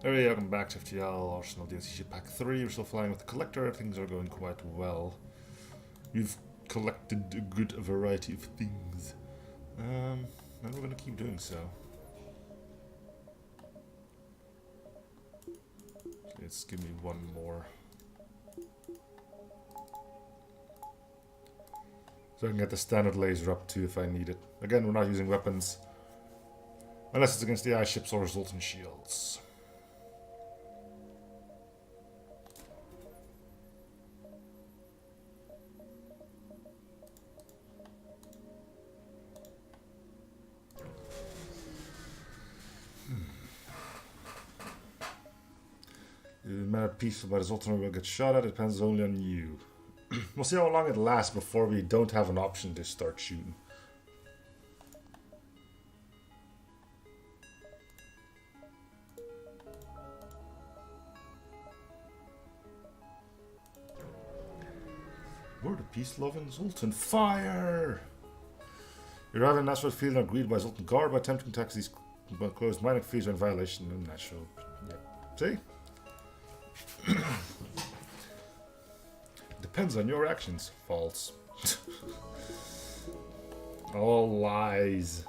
Hey, welcome back to FTL Arsenal DLC Pack 3. We're still flying with the Collector. Things are going quite well. We've collected a good variety of things. And we're going to keep doing so. Let's give me one more. So I can get the standard laser up too if I need it. Again, we're not using weapons. Unless it's against the ice ships or Zoltan shields. The amount of peaceful by the Zoltan will get shot at, it depends only on you. We'll see how long it lasts before we don't have an option to start shooting. Word of peace, loving Zoltan. Fire! You arrive in Nashville field and are greeted by Zoltan guard by attempting to tax these closed mining fees are in violation of Nashville. Yep. See? Depends on your actions. False. All lies.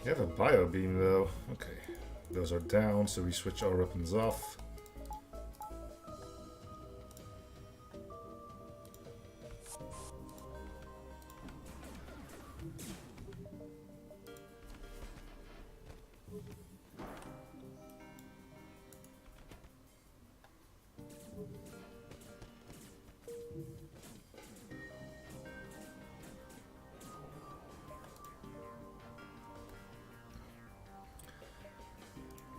You have a bio beam though. Okay. Those are down, so we switch our weapons off.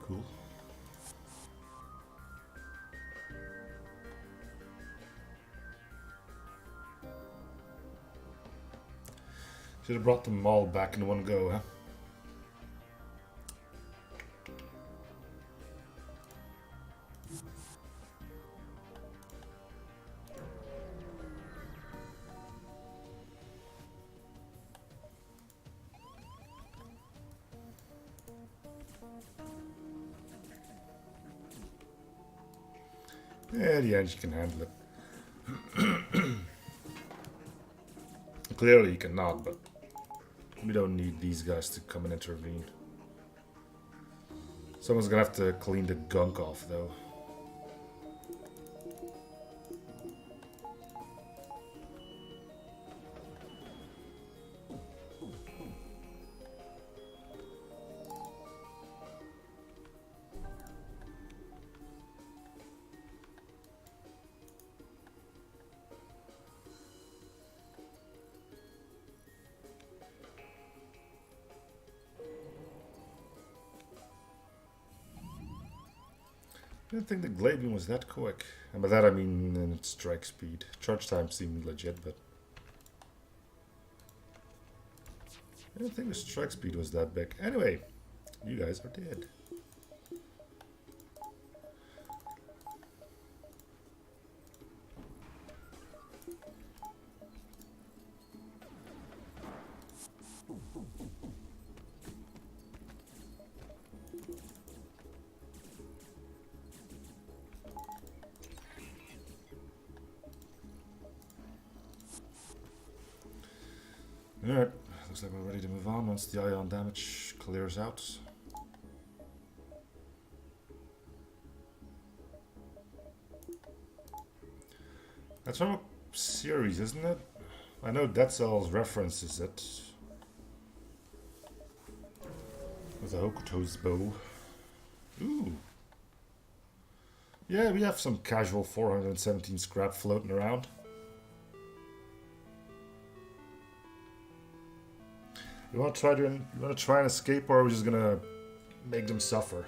Cool. Should have brought them all back in one go, huh? Yeah, the engine can handle it. Clearly you cannot, but we don't need these guys to come and intervene. Someone's gonna have to clean the gunk off, though. I didn't think the glade beam was that quick. And by that I mean in its strike speed. Charge time seemed legit, but I didn't think the strike speed was that big. Anyway, you guys are dead. Alright, looks like we're ready to move on once the ion damage clears out. That's from a series, isn't it? I know Dead Cells references it. With a Hokuto's bow. Ooh. Yeah, we have some casual 417 scrap floating around. You want to try and escape, or are we just gonna make them suffer?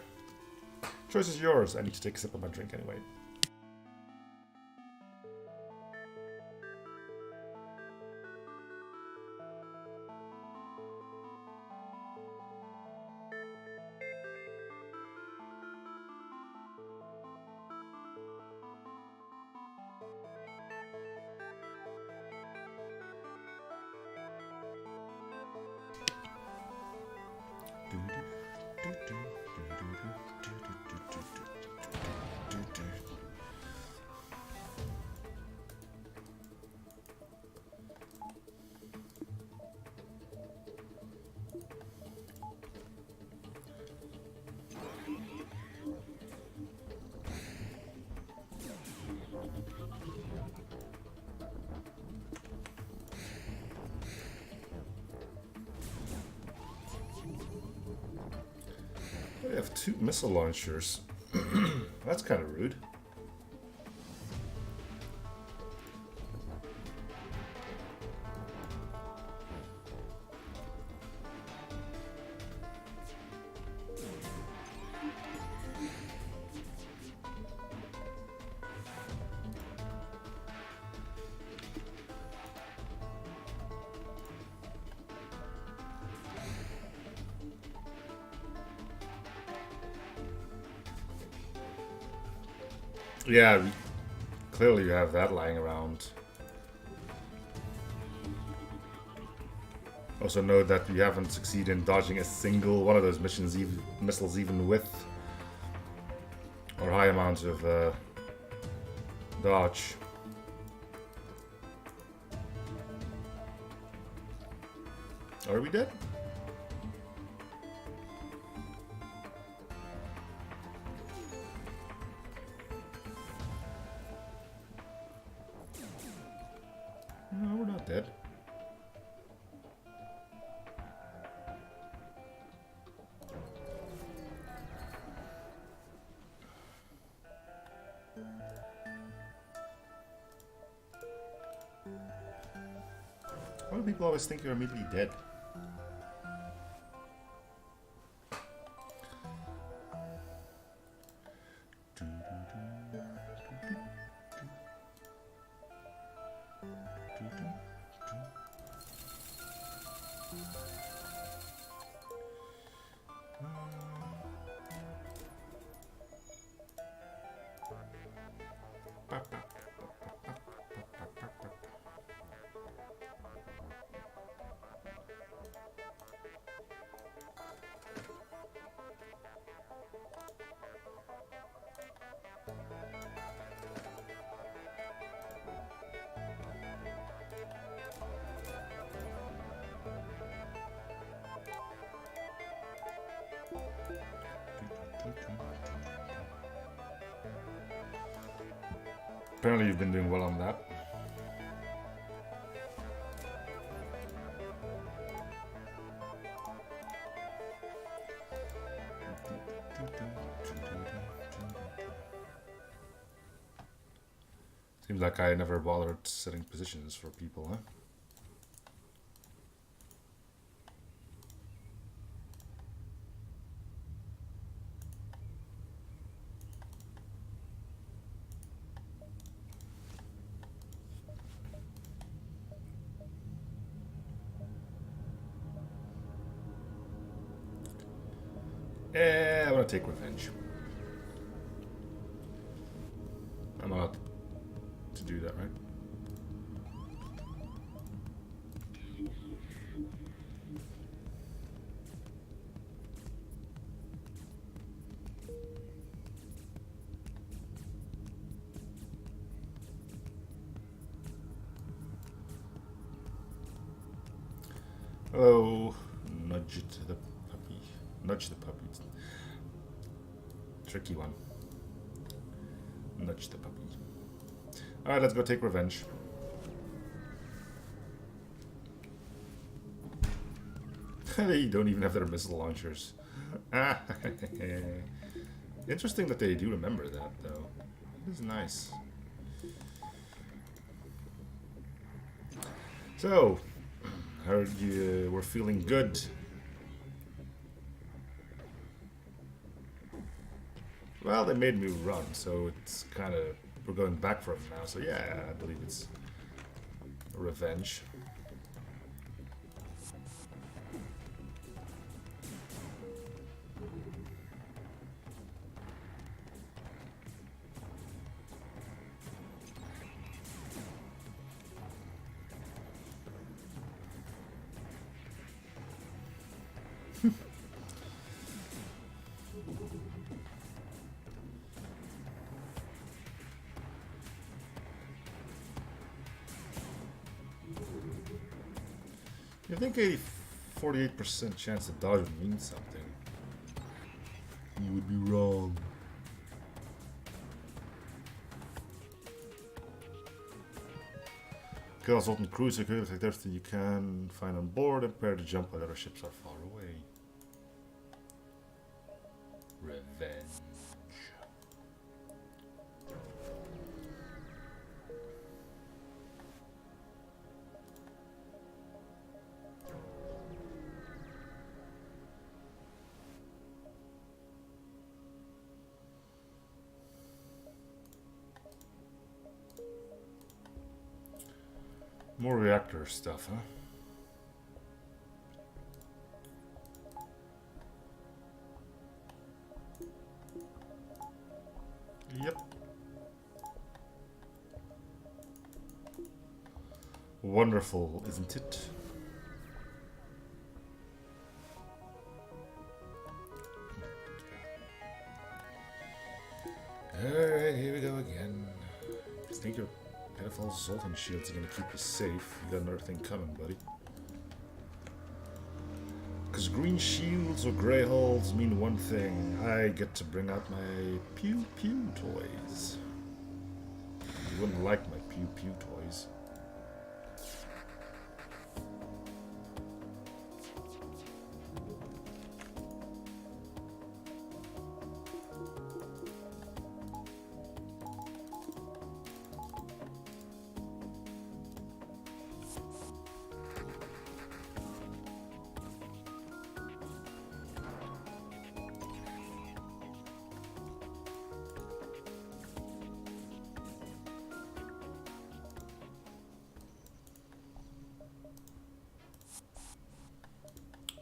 Choice is yours. I need to take a sip of my drink anyway. have 2 missile launchers. That's kind of rude. Yeah, clearly you have that lying around. Also note that we haven't succeeded in dodging a single one of those missiles even with or high amounts of dodge. Are we dead? No, we're not dead. Why do people always think you're immediately dead? Apparently you've been doing well on that. Seems like I never bothered setting positions for people, huh? I want to take revenge. I'm allowed to do that, right? Oh, nudge the puppy. Nudge the puppy. Tricky one. Nudge the puppy. Alright, let's go take revenge. They don't even have their missile launchers. Interesting that they do remember that, though. It is nice. So, heard you were feeling good. Well, they made me run, so it's kind of... We're going back for it now, so yeah, I believe it's revenge. You think a 48% chance to dodge would mean something? You would be wrong. Kill assault cruiser, take everything you can find on board and prepare to jump while other ships are far away. More reactor stuff, huh? Yep. Wonderful, isn't it? Alright, here we go again. I think your pitiful Zoltan shields are gonna keep you safe. You got another thing coming, buddy. Because green shields or grey hulls mean one thing. I get to bring out my pew pew toys. You wouldn't like my pew pew toys.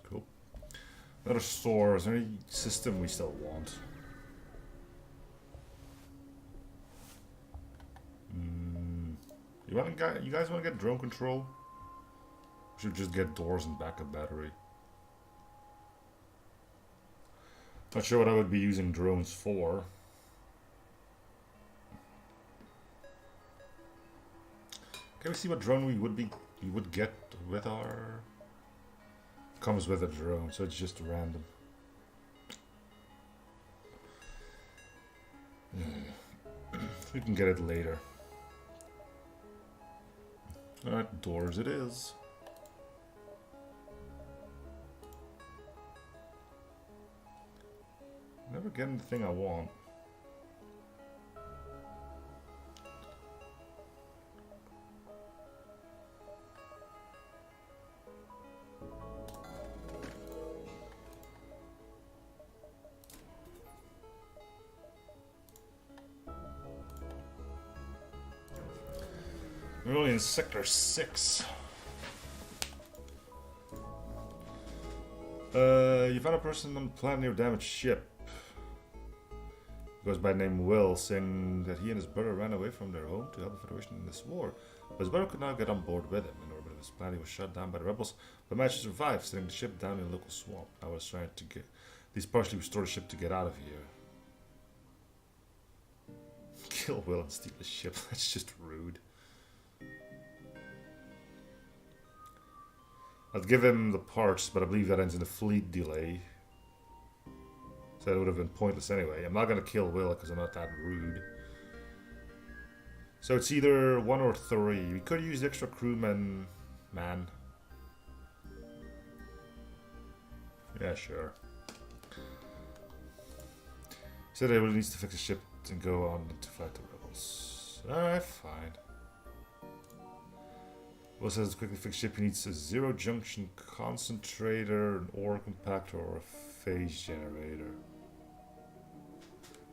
Cool. Another store. Is there any system we still want? You guys want to get drone control? We should just get doors and backup battery. Not sure what I would be using drones for. Can we see what drone we would get with our... Comes with a drone, so it's just random. We can get it later. Alright, doors it is. Never getting the thing I want. We're only in Sector 6. You found a person on the planet near a damaged ship. He goes by the name Will, saying that he and his brother ran away from their home to help the Federation in this war. But his brother could not get on board with him. In orbit of his planet, he was shot down by the rebels, but managed to survive, setting the ship down in a local swamp. I was trying to get these partially restore the ship to get out of here. Kill Will and steal the ship. That's just rude. I'd give him the parts, but I believe that ends in a fleet delay. So that would have been pointless anyway. I'm not going to kill Will because I'm not that rude. So it's either 1 or 3. We could use the extra crewman, man. Yeah, sure. Said everyone needs to fix the ship and go on to fight the rebels. Alright, fine. Will says to quickly fix ship, he needs a zero junction concentrator, an ore compactor, or a phase generator.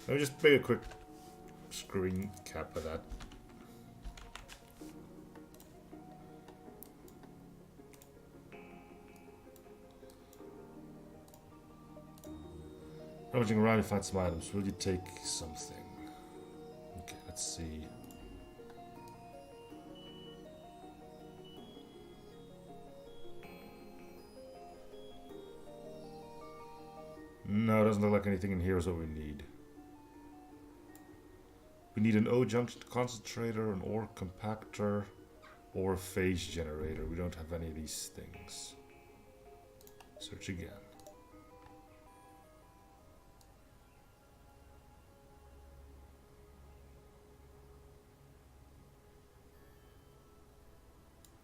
Let me just make a quick screen cap of that. Rummaging around, you find some items. Will you take something? Okay, let's see. No, it doesn't look like anything in here is what we need. We need an O-junction concentrator, an ore compactor, or a phase generator. We don't have any of these things. Search again.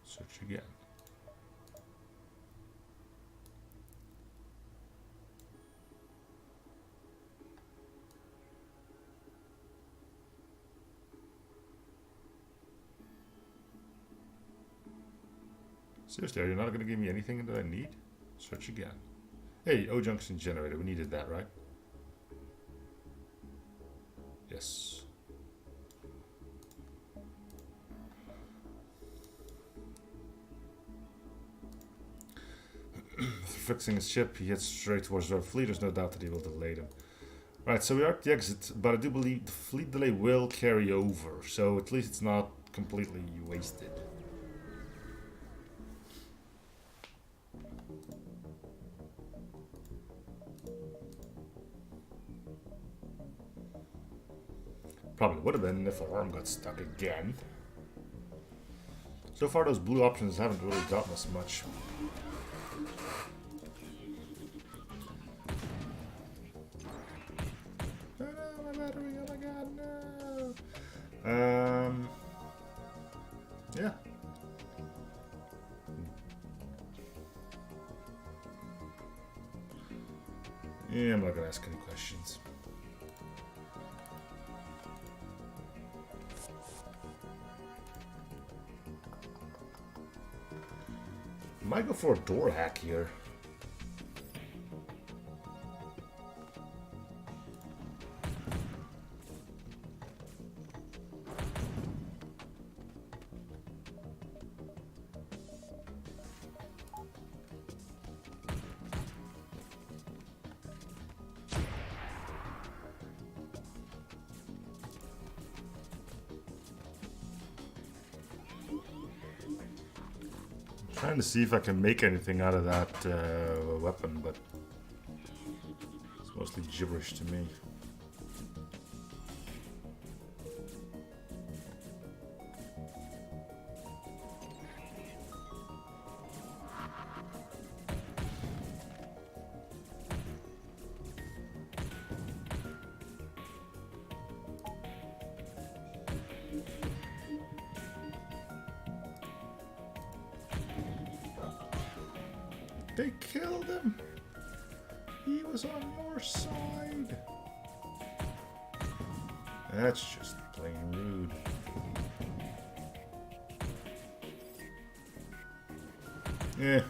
Search again. Seriously, are you not going to give me anything that I need? Search again. Hey, O-junction generator. We needed that, right? Yes. fixing his ship, he heads straight towards our fleet. There's no doubt that he will delay them. Right, so we are at the exit, but I do believe the fleet delay will carry over, so at least it's not completely wasted. Probably would have been if our arm got stuck again. So far those blue options haven't really gotten us much. Oh no, my battery, oh my god, no! Yeah. Yeah, I'm not gonna ask any questions. Might go for a door hack here. Trying to see if I can make anything out of that weapon, but it's mostly gibberish to me. They killed him! He was on your side! That's just plain rude. Yeah.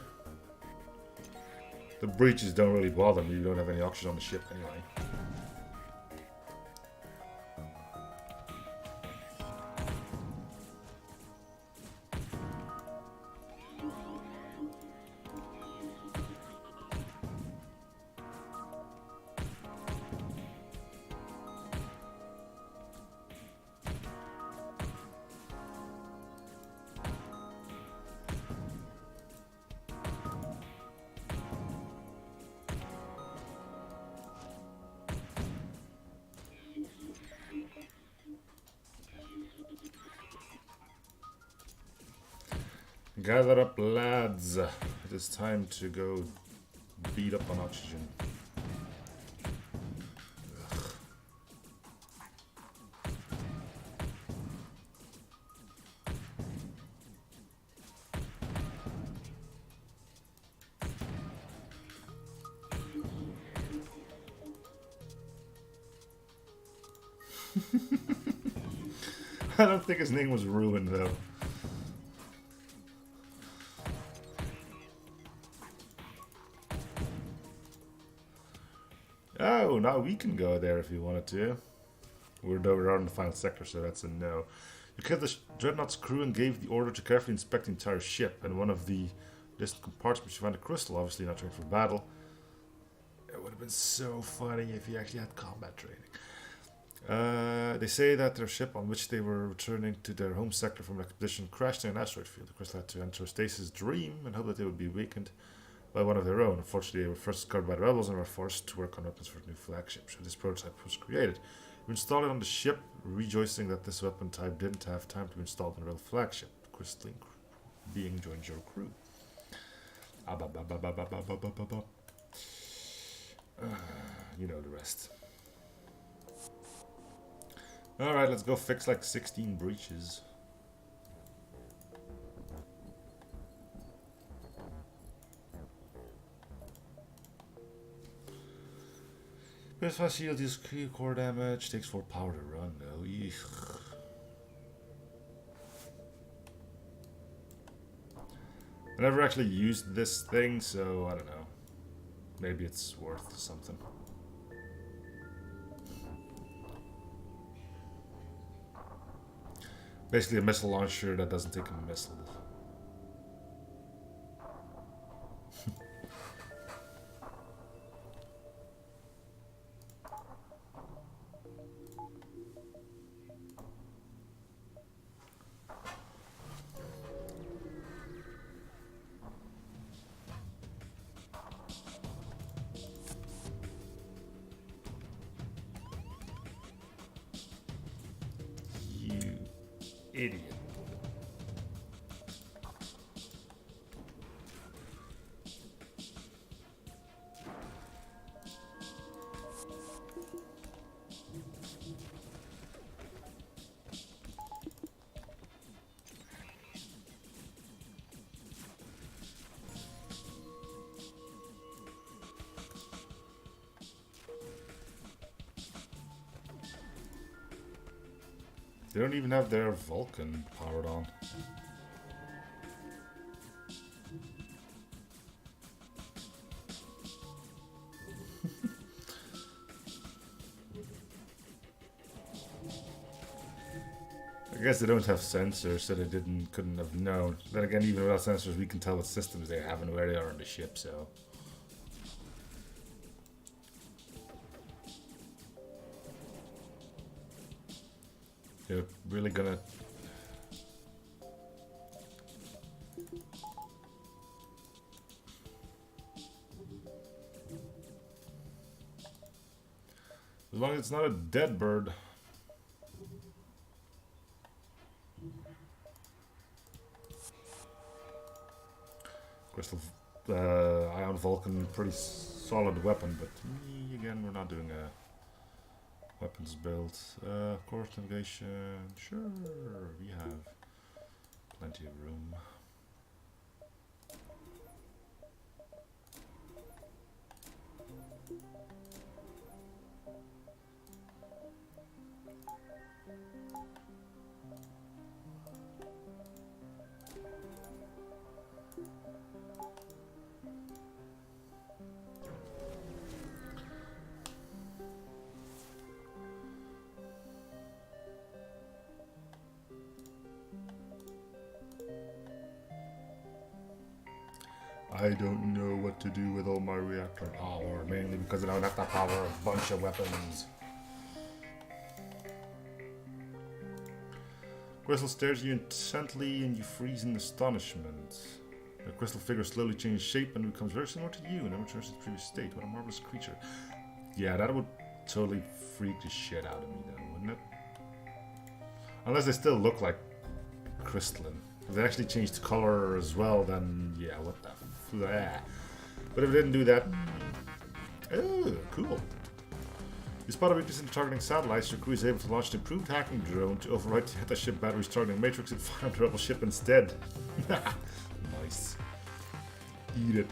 The breaches don't really bother me, you don't have any oxygen on the ship anyway. Gather up, lads. It is time to go beat up on oxygen. I don't think his name was Ruin, though. Oh, now we can go there if you wanted to. We're on the final sector, so that's a no. You killed the Dreadnought's crew and gave the order to carefully inspect the entire ship. And one of the distant compartments you found a crystal, obviously not trained for battle. It would have been so funny if you actually had combat training. They say that their ship on which they were returning to their home sector from an expedition crashed in an asteroid field. The crystal had to enter a stasis dream and hope that they would be awakened by one of their own. Unfortunately, they were first discovered by the rebels and were forced to work on weapons for the new flagship. So this prototype was created. We installed it on the ship, rejoicing that this weapon type didn't have time to be installed on the real flagship. Crystalline being joined your crew. You know the rest. Alright, let's go fix like 16 breaches. Burst shield deals core damage, takes 4 power to run though. Eek. I never actually used this thing, so I don't know. Maybe it's worth something. Basically a missile launcher that doesn't take a missile. idiot. They don't even have their Vulcan powered on. I guess they don't have sensors, so they couldn't have known. Then again, even without sensors, we can tell what systems they have and where they are on the ship, so. They're really gonna... As long as it's not a dead bird. Crystal Ion Vulcan, pretty solid weapon, but again, we're not doing a weapons build. Course navigation, sure, we have plenty of room. I don't know what to do with all my reactor power, mainly because I don't have to power a bunch of weapons. Crystal stares at you intently and you freeze in astonishment. The crystal figure slowly changes shape and becomes very similar to you and never returns to its previous state. What a marvelous creature. Yeah, that would totally freak the shit out of me though, wouldn't it? Unless they still look like crystalline. If they actually changed color as well, then yeah, what the f... But if it didn't do that... Oh, cool. You spot a weakness in targeting satellites. Your crew is able to launch an improved hacking drone to override the anti-ship batteries targeting Matrix and fire the rebel ship instead. Nice. Eat it.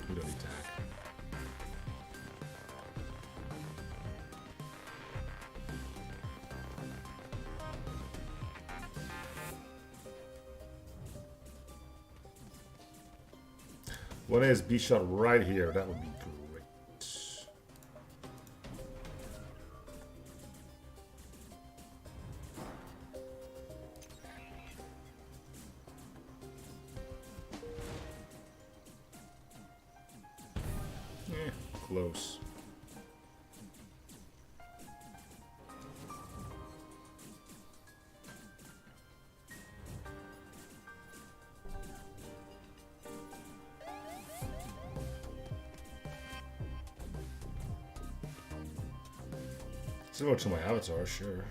We don't need to hack. One ASB shot right here. That would be great. Close. Similar to my avatar, sure.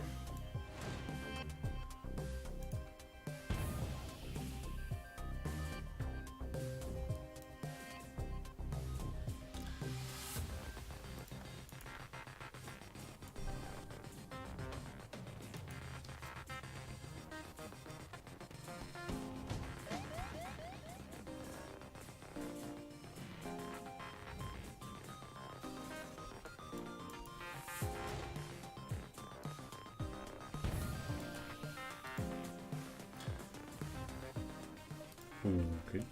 Okay.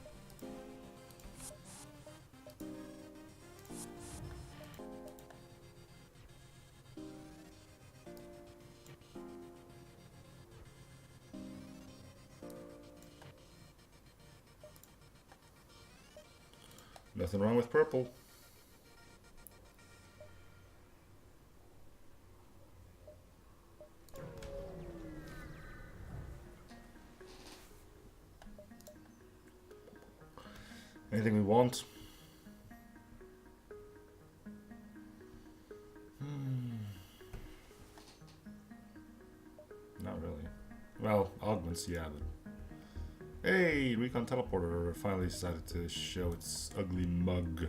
Nothing wrong with purple. Anything we want. Well, augments, yeah. But... Hey, Recon Teleporter finally decided to show its ugly mug.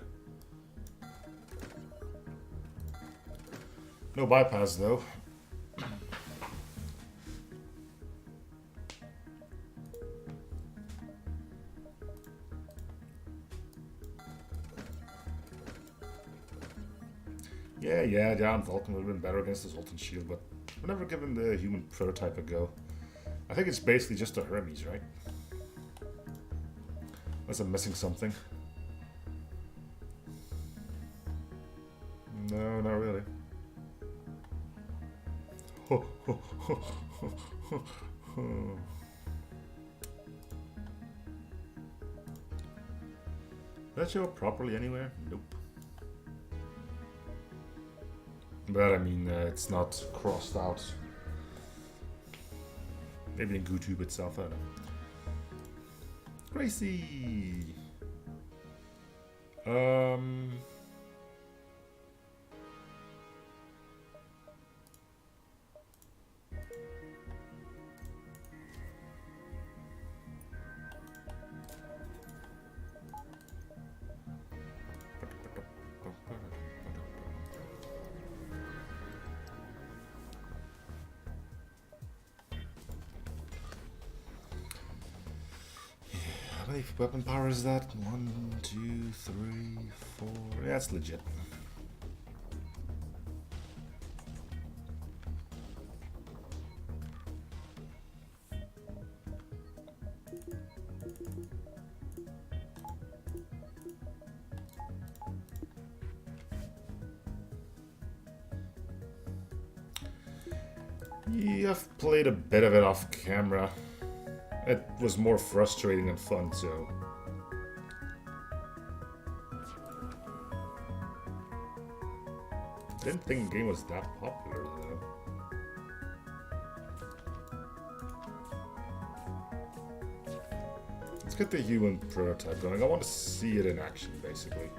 No bypass, though. Yeah, down Vulcan would have been better against this Ultimate Shield, but we're never given the human prototype a go. I think it's basically just a Hermes, right? Unless I'm missing something. No, not really. Did that show up properly anywhere? Nope. But I mean, it's not crossed out. Maybe in GooTube itself, I don't know. Gracie! How many weapon power is that? 1, 2, 3, 4. Yeah, that's legit. Yeah, I've played a bit of it off camera. It was more frustrating than fun, so... Didn't think the game was that popular, though. Let's get the human prototype going. I want to see it in action, basically.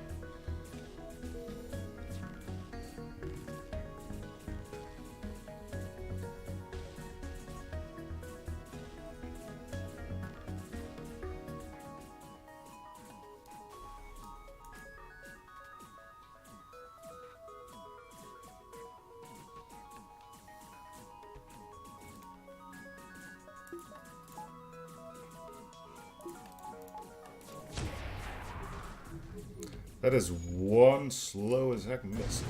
That is one slow as heck miss,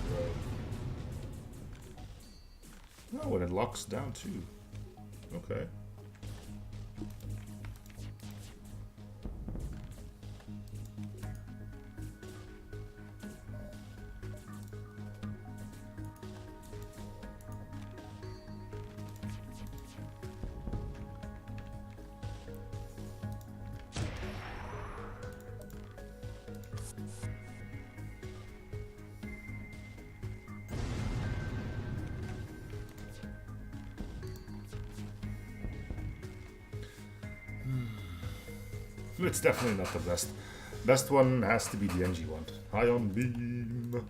bro. Oh, and it locks down too. Okay. It's definitely not the best. Best one has to be the NG one. Ion Beam.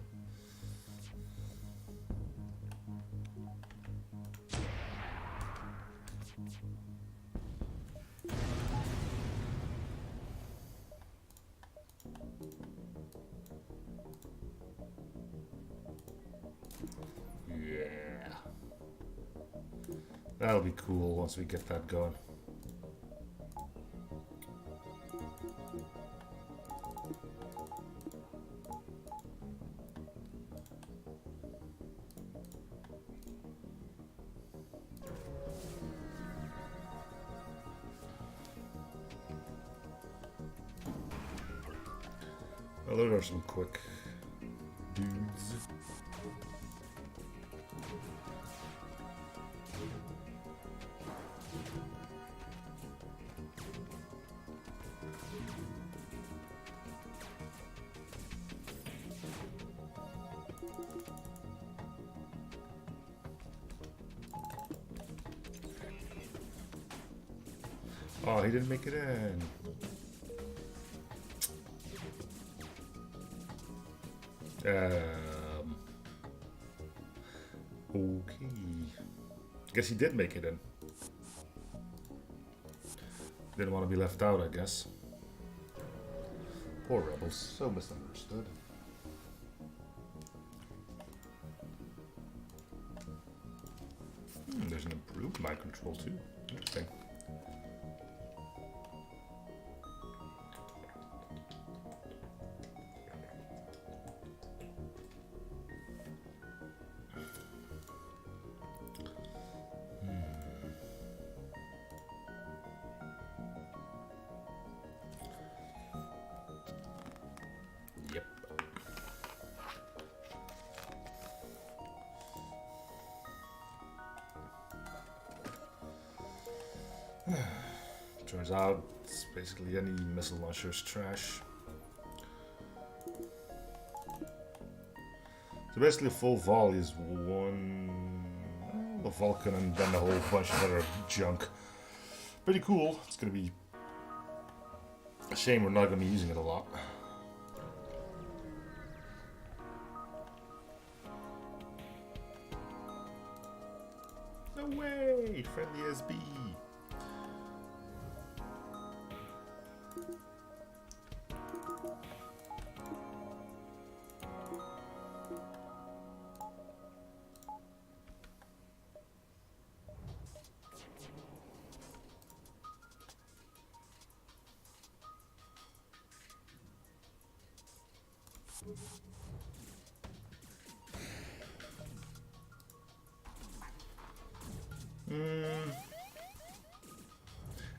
Yeah. That'll be cool once we get that going. Well, those are some quick dudes. Oh, he didn't make it in. Okay. Guess he did make it in. Didn't want to be left out, I guess. Poor rebels, so misunderstood. There's an improved mind control too. Interesting. Yep. Turns out it's basically any missile launcher is trash. So basically, a full volley is one, a Vulcan, and then a whole bunch of other junk. Pretty cool. It's gonna be a shame we're not gonna be using it a lot. No way! Friendly SB!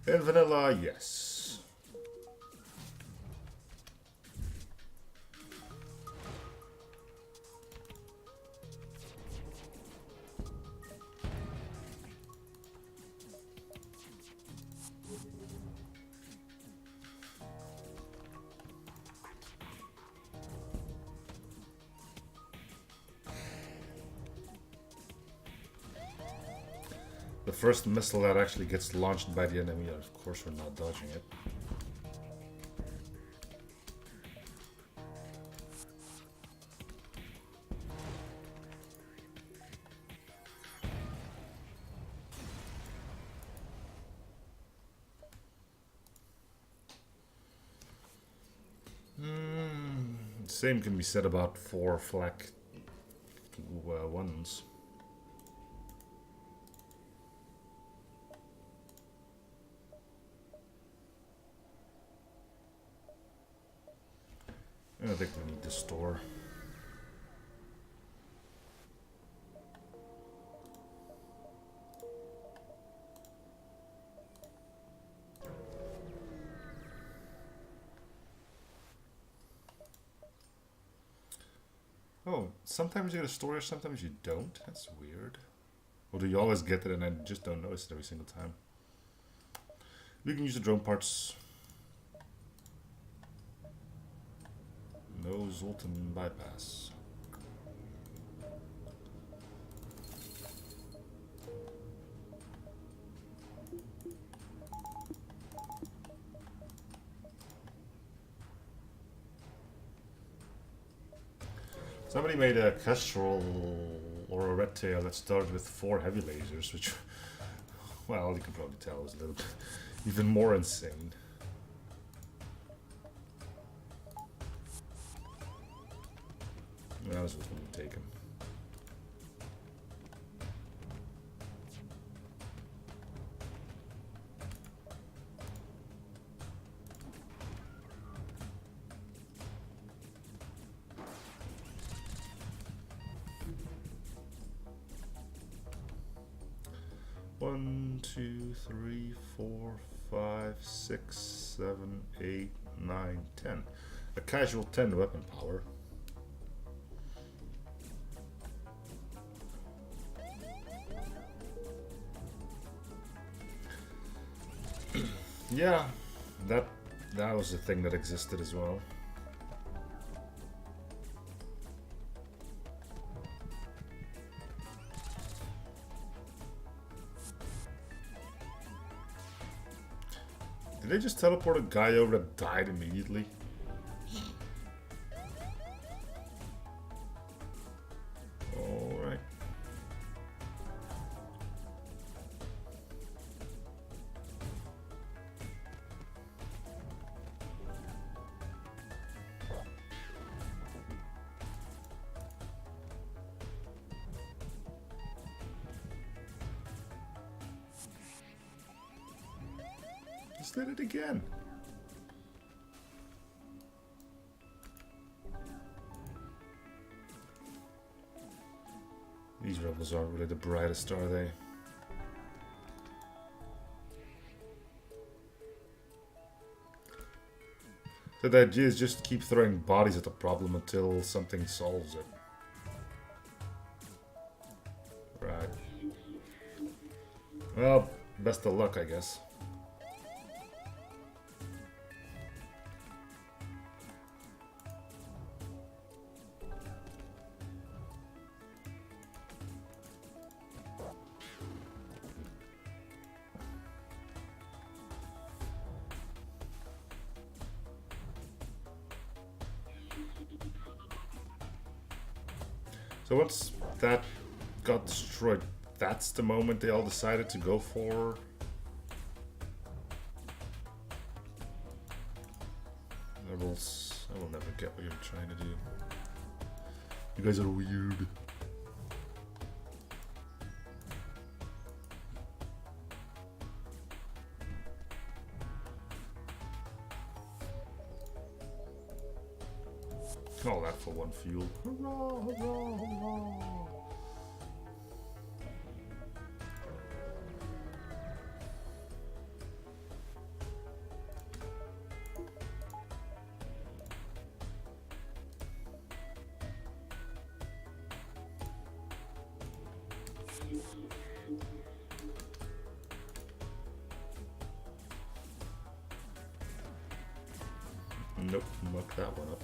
And vanilla, yes. The first missile that actually gets launched by the enemy, of course we're not dodging it. Same can be said about 4 flak ones. I think we need to store. Oh, sometimes you get a storage, sometimes you don't. That's weird. Or do you always get it and I just don't notice it every single time? We can use the drone parts. No Zoltan bypass. Somebody made a Kestrel or a Red Tail that started with 4 heavy lasers, which, well, you can probably tell was a little bit even more insane. That was what we taken. One, 2, 3, 4, 5, 6, 7, 8, 9, 10. A casual 10 weapon power. Yeah, that was a thing that existed as well. Did they just teleport a guy over that died immediately? Alright. did it again. These rebels aren't really the brightest, are they? So the idea is just keep throwing bodies at the problem until something solves it. Right. Well, best of luck, I guess. So once that got destroyed, that's the moment they all decided to go for... Rebels. I will never get what you're trying to do. You guys are weird. All that for one fuel. Hurrah, hurrah, hurrah. Nope, muck that one up.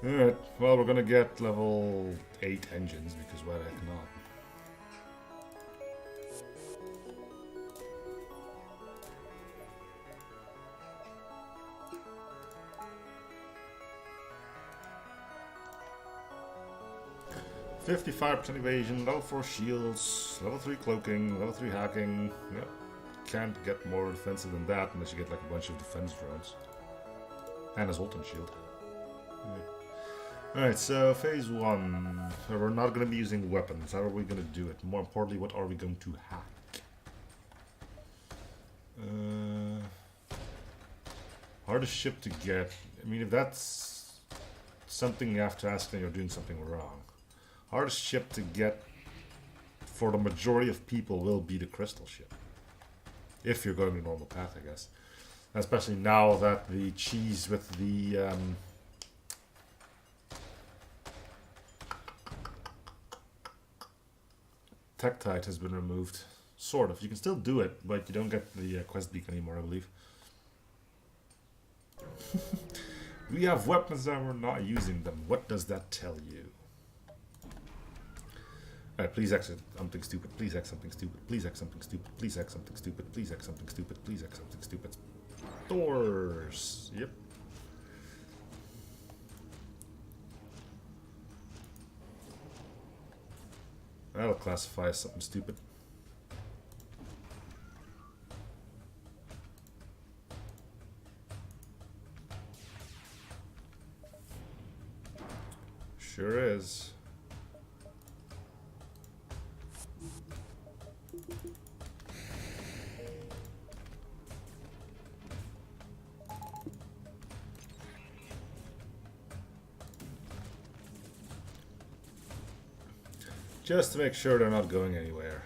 Alright, well, we're gonna get level 8 engines because why the heck not? .55% evasion, level 4 shields, level 3 cloaking, level 3 hacking. Yep. Can't get more defensive than that unless you get like a bunch of defense drones. And a Zoltan shield. Alright, so phase 1. So we're not going to be using weapons. How are we going to do it? More importantly, what are we going to hack? Hardest ship to get. I mean, if that's something you have to ask, then you're doing something wrong. Hardest ship to get for the majority of people will be the crystal ship. If you're going the normal path, I guess. Especially now that the cheese with the... Tektite has been removed. Sort of. You can still do it, but you don't get the quest beacon anymore, I believe. We have weapons and we're not using them. What does that tell you? Alright, please exit something stupid. Please exit something stupid. Please exit something stupid. Please exit something stupid. Please exit something stupid. Please exit something stupid. Doors. Yep. That'll classify as something stupid. Sure is. Just to make sure they're not going anywhere.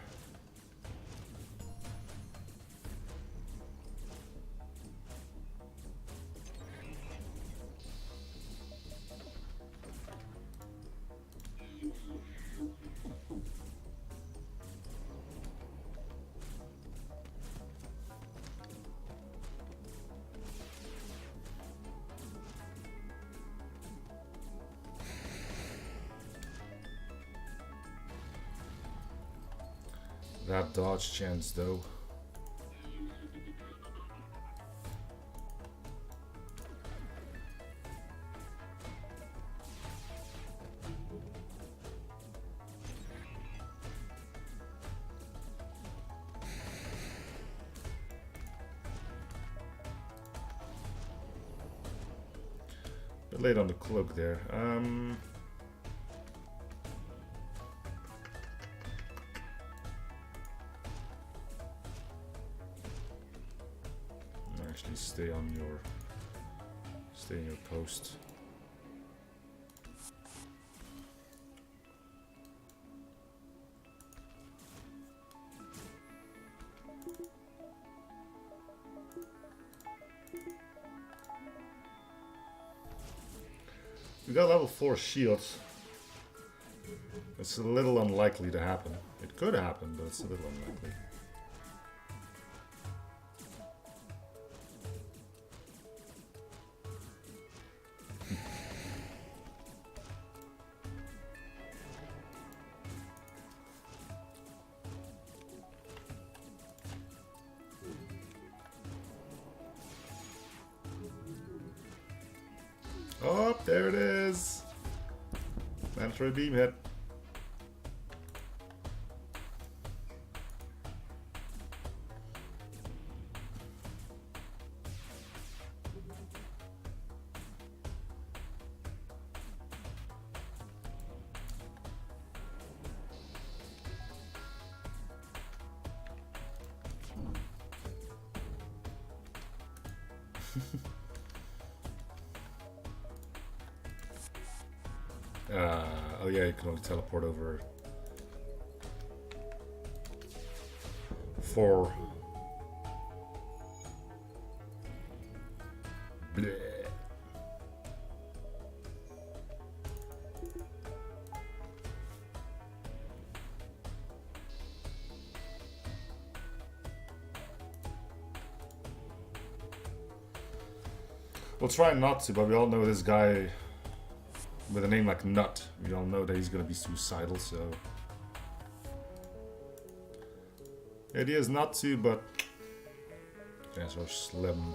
That dodge chance though. Bit late on the cloak there. Actually, stay in your post. We got level 4 shields. It's a little unlikely to happen. It could happen, but it's a little unlikely. Oh, there it is. Mandatory beam hit. Oh yeah, you can only teleport over 4. Bleh. We'll try not to, but we all know this guy with a name like Nut. We all know that he's gonna be suicidal, so the idea is not to, but chances are slim.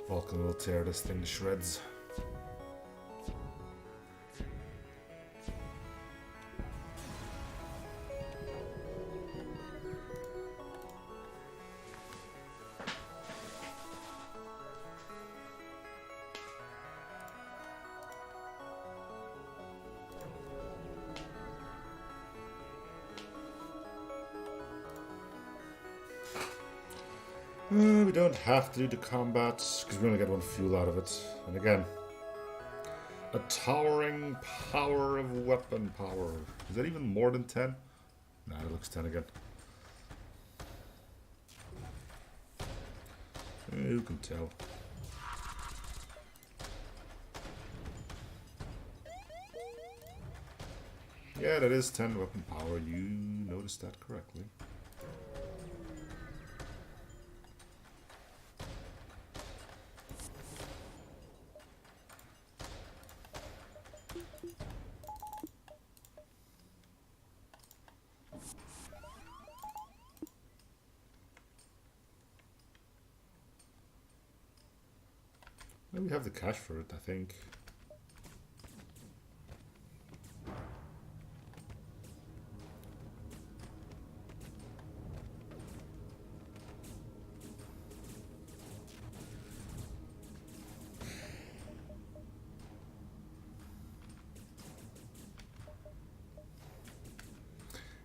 Vulcan will tear this thing to shreds. We don't have to do the combat, because we only get 1 fuel out of it. And again, a towering power of weapon power. Is that even more than 10? Nah, it looks 10 again. Who can tell? Yeah, that is 10 weapon power. You noticed that correctly. We have the cash for it, I think.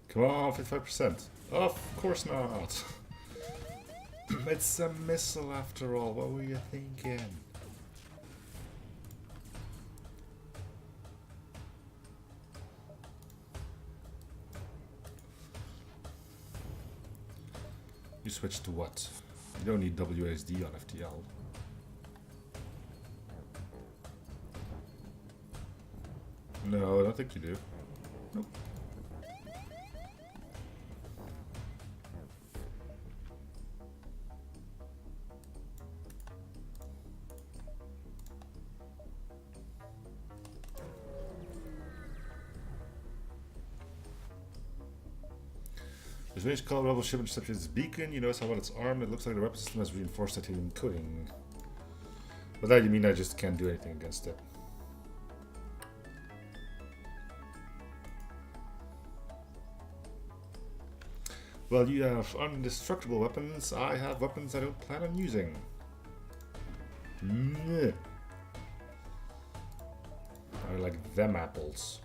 Come on, 55%. Of course not. It's a missile after all. What were you thinking? You switch to what? You don't need WSD on FTL. No, I don't think you do. Nope. There's range color level ship interception its beacon. You notice how well it's armed. It looks like the weapon system has reinforced titanium coating. By that you mean I just can't do anything against it. Well, you have indestructible weapons. I have weapons I don't plan on using. Meh. I like them apples.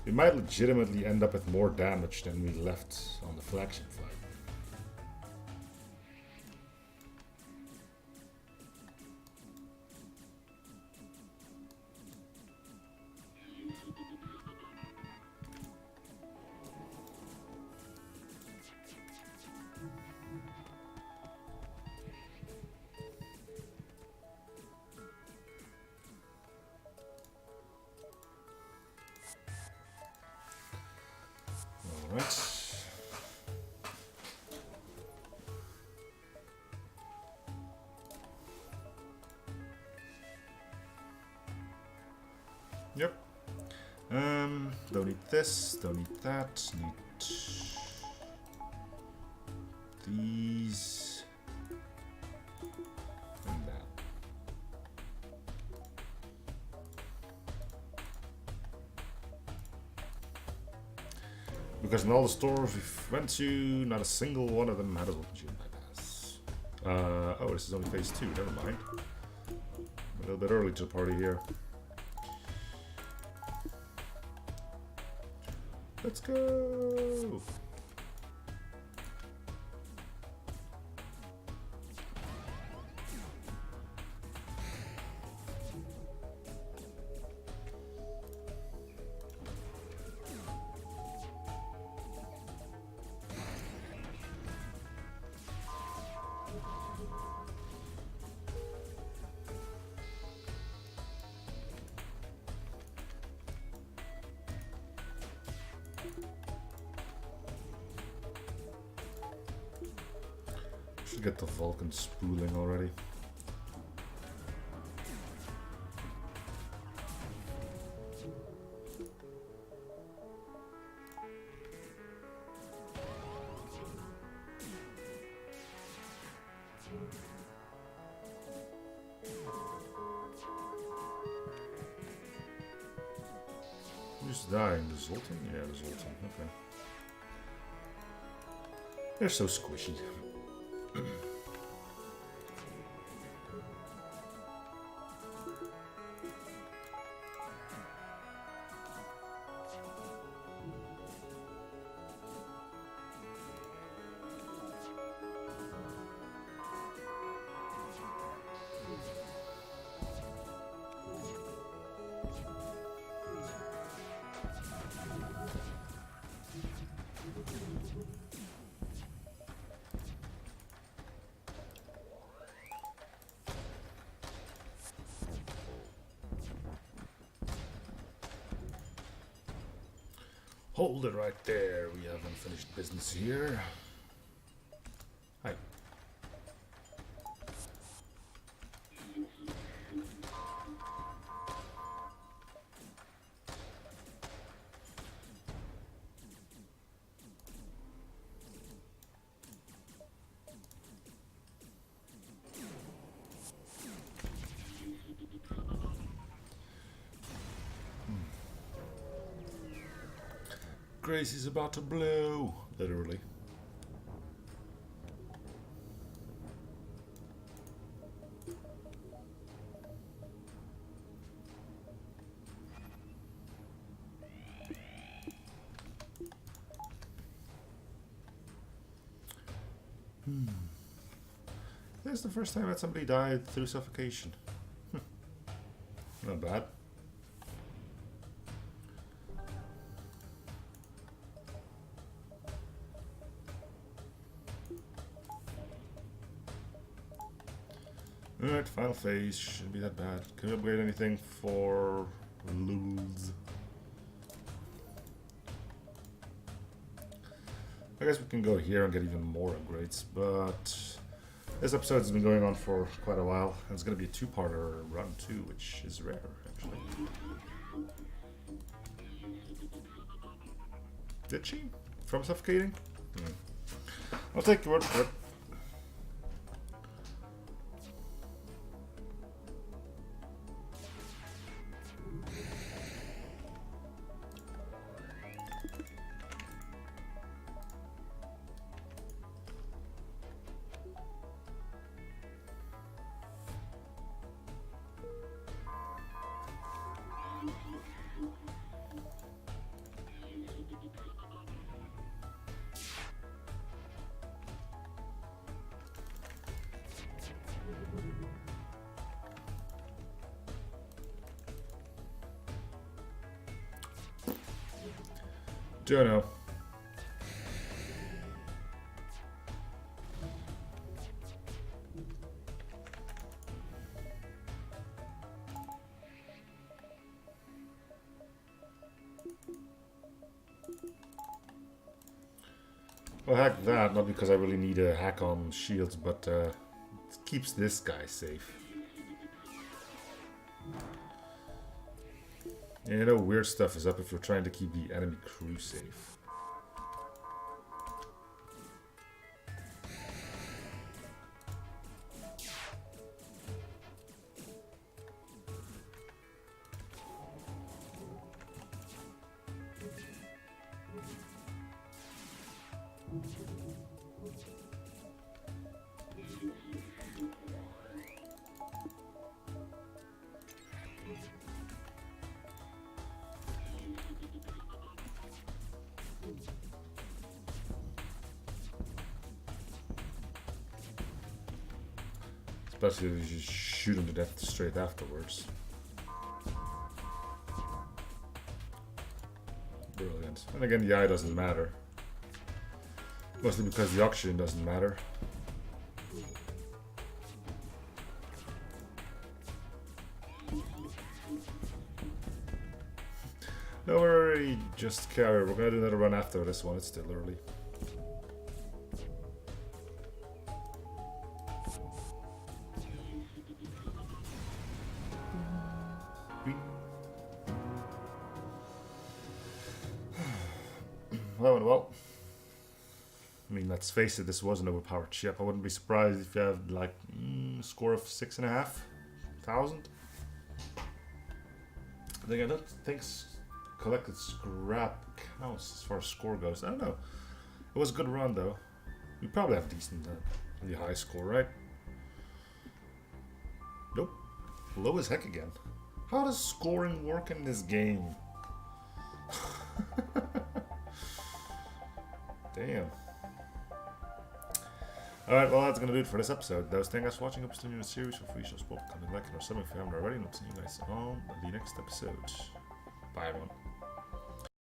We might legitimately end up with more damage than we left on the flagship flight. Alright. Yep. Don't need this, don't need that, need these and that. Because in all the stores we went to, not a single one of them had a open shield bypass. Oh, this is only phase 2, never mind. A little bit early to the party here. Let's go! Should get the Vulcan spooling already. Who's dying? The Zoltan? Yeah, the Zoltan. Okay. They're so squishy. Hold it right there. We have unfinished business here. Hi. Grace is about to blow, literally. This is the first time that somebody died through suffocation. Not bad. Alright, final phase. Shouldn't be that bad. Can we upgrade anything for Lulz? I guess we can go here and get even more upgrades, but this episode has been going on for quite a while, and it's going to be a two-parter run too, which is rare, actually. Did she? From suffocating? I'll take your word for it. Don't know. Well, hack that, not because I really need a hack on shields, but it keeps this guy safe. And you know, weird stuff is up if you're trying to keep the enemy crew safe. Especially if you just shoot him to death straight afterwards. Brilliant. And again, the eye doesn't matter. Mostly because the oxygen doesn't matter. Don't worry, just carry. We're gonna do another run after this one, it's still early. Well, I mean, let's face it, this was an overpowered ship. I wouldn't be surprised if you had like a score of 6,500. I don't think collected scrap counts as far as score goes. I don't know. It was a good run though. We probably have decent, the high score, right? Nope. Low as heck again. How does scoring work in this game? Damn. Alright, well that's gonna do it for this episode. Those thank you guys for watching. Episode in the series. Feel free to support, comment, like, or sub if you haven't already. And I'll see you guys on the next episode. Bye everyone.